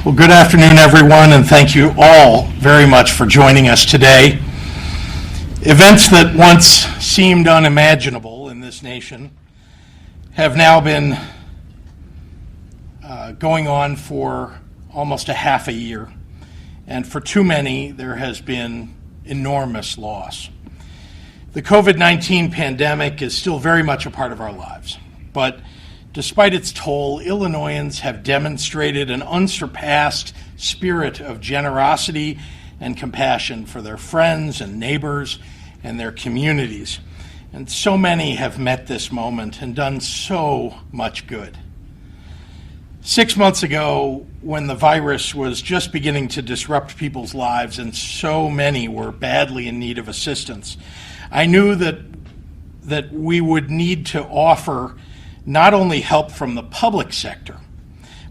Well, good afternoon, everyone, and thank you all very much for joining us today. Events that once seemed unimaginable in this nation have now been going on for almost a half a year, and for too many, there has been enormous loss. The COVID-19 pandemic is still very much a part of our lives, but despite its toll, Illinoisans have demonstrated an unsurpassed spirit of generosity and compassion for their friends and neighbors and their communities. And so many have met this moment and done so much good. 6 months ago, when the virus was just beginning to disrupt people's lives and so many were badly in need of assistance, I knew that we would need to offer not only help from the public sector,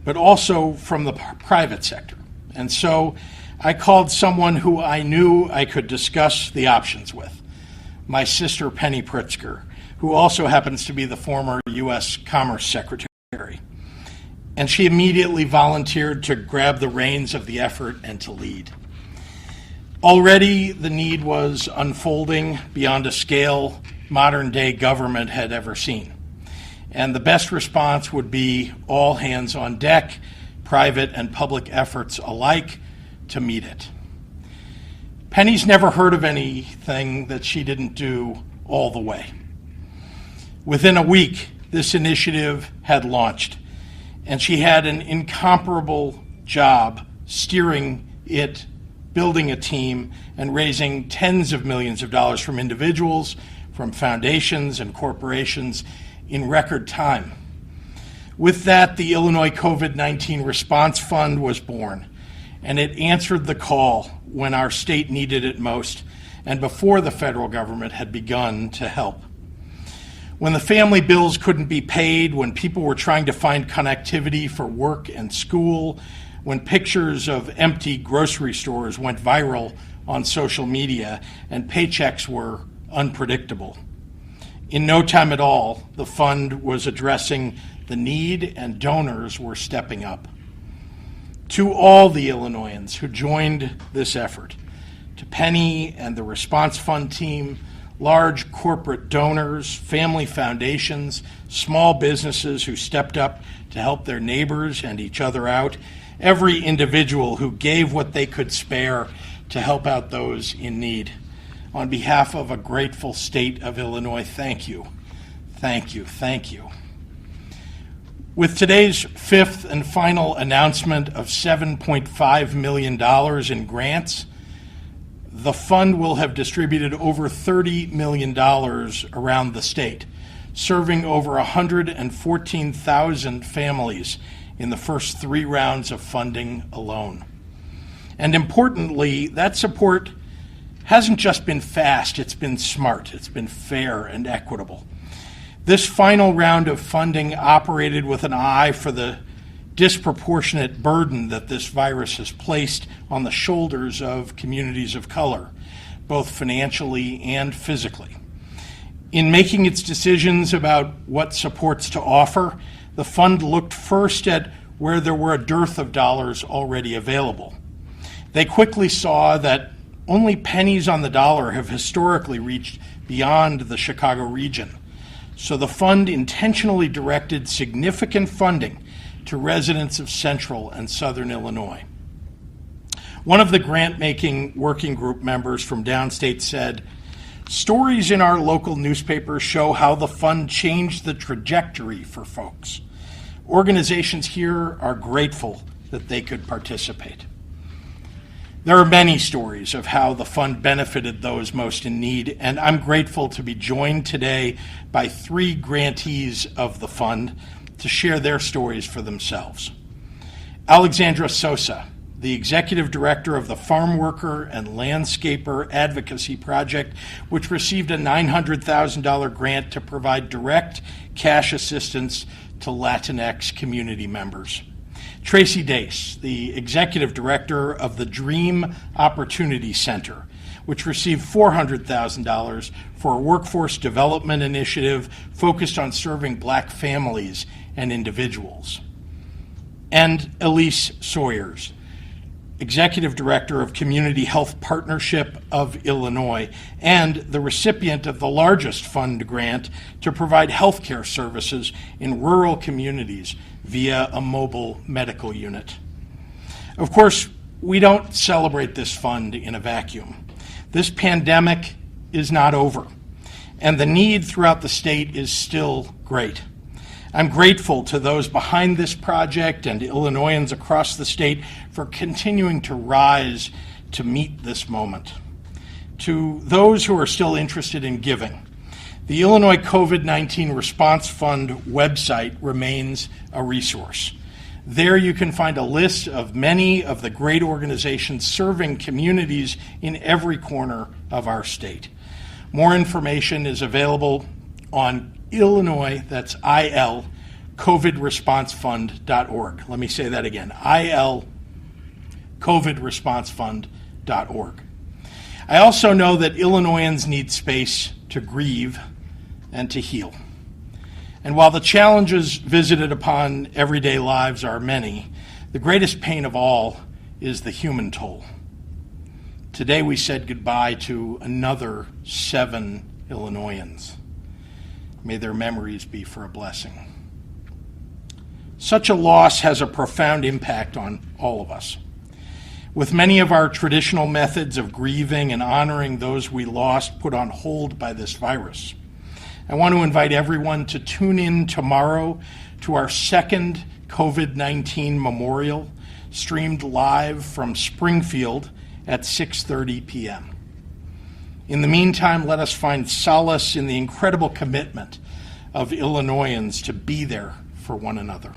but also from the private sector. And so I called someone who I knew I could discuss the options with, my sister Penny Pritzker, who also happens to be the former U.S. Commerce Secretary. And she immediately volunteered to grab the reins of the effort and to lead. Already the need was unfolding beyond a scale modern-day government had ever seen. And the best response would be all hands on deck, private and public efforts alike, to meet it. Penny's never heard of anything that she didn't do all the way. Within a week, this initiative had launched, and she had an incomparable job steering it, building a team, and raising tens of millions of dollars from individuals, from foundations and corporations, in record time. With that, the Illinois COVID-19 Response Fund was born, and it answered the call when our state needed it most and before the federal government had begun to help. When the family bills couldn't be paid, when people were trying to find connectivity for work and school, when pictures of empty grocery stores went viral on social media and paychecks were unpredictable. In no time at all, the fund was addressing the need and donors were stepping up. To all the Illinoisans who joined this effort, to Penny and the Response Fund team, large corporate donors, family foundations, small businesses who stepped up to help their neighbors and each other out, every individual who gave what they could spare to help out those in need. On behalf of a grateful state of Illinois, thank you, thank you, thank you. With today's fifth and final announcement of $7.5 million in grants, the fund will have distributed over $30 million around the state, serving over 114,000 families in the first 3 rounds of funding alone. And importantly, that support hasn't just been fast, it's been smart, it's been fair and equitable. This final round of funding operated with an eye for the disproportionate burden that this virus has placed on the shoulders of communities of color, both financially and physically. In making its decisions about what supports to offer, the fund looked first at where there were a dearth of dollars already available. They quickly saw that only pennies on the dollar have historically reached beyond the Chicago region. So the fund intentionally directed significant funding to residents of central and southern Illinois. One of the grant-making working group members from downstate said, "Stories in our local newspapers show how the fund changed the trajectory for folks. Organizations here are grateful that they could participate." There are many stories of how the fund benefited those most in need, and I'm grateful to be joined today by 3 grantees of the fund to share their stories for themselves. Alexandra Sosa, the executive director of the Farm Worker and Landscaper Advocacy Project, which received a $900,000 grant to provide direct cash assistance to Latinx community members. Tracy Dace, the executive director of the Dream Opportunity Center, which received $400,000 for a workforce development initiative focused on serving Black families and individuals. and Elise Sawyers, Executive Director of Community Health Partnership of Illinois, and the recipient of the largest fund grant to provide healthcare services in rural communities via a mobile medical unit. Of course, we don't celebrate this fund in a vacuum. This pandemic is not over, and the need throughout the state is still great. I'm grateful to those behind this project and Illinoisans across the state for continuing to rise to meet this moment. To those who are still interested in giving, the Illinois COVID-19 Response Fund website remains a resource. There you can find a list of many of the great organizations serving communities in every corner of our state. More information is available on Illinois, that's IL, COVIDResponseFund.org. Let me say that again, IL, COVIDResponseFund.org. I also know that Illinoisans need space to grieve and to heal. And while the challenges visited upon everyday lives are many, the greatest pain of all is the human toll. Today we said goodbye to another 7 Illinoisans. May their memories be for a blessing. Such a loss has a profound impact on all of us. With many of our traditional methods of grieving and honoring those we lost put on hold by this virus, I want to invite everyone to tune in tomorrow to our second COVID-19 memorial, streamed live from Springfield at 6:30 p.m. In the meantime, let us find solace in the incredible commitment of Illinoisans to be there for one another.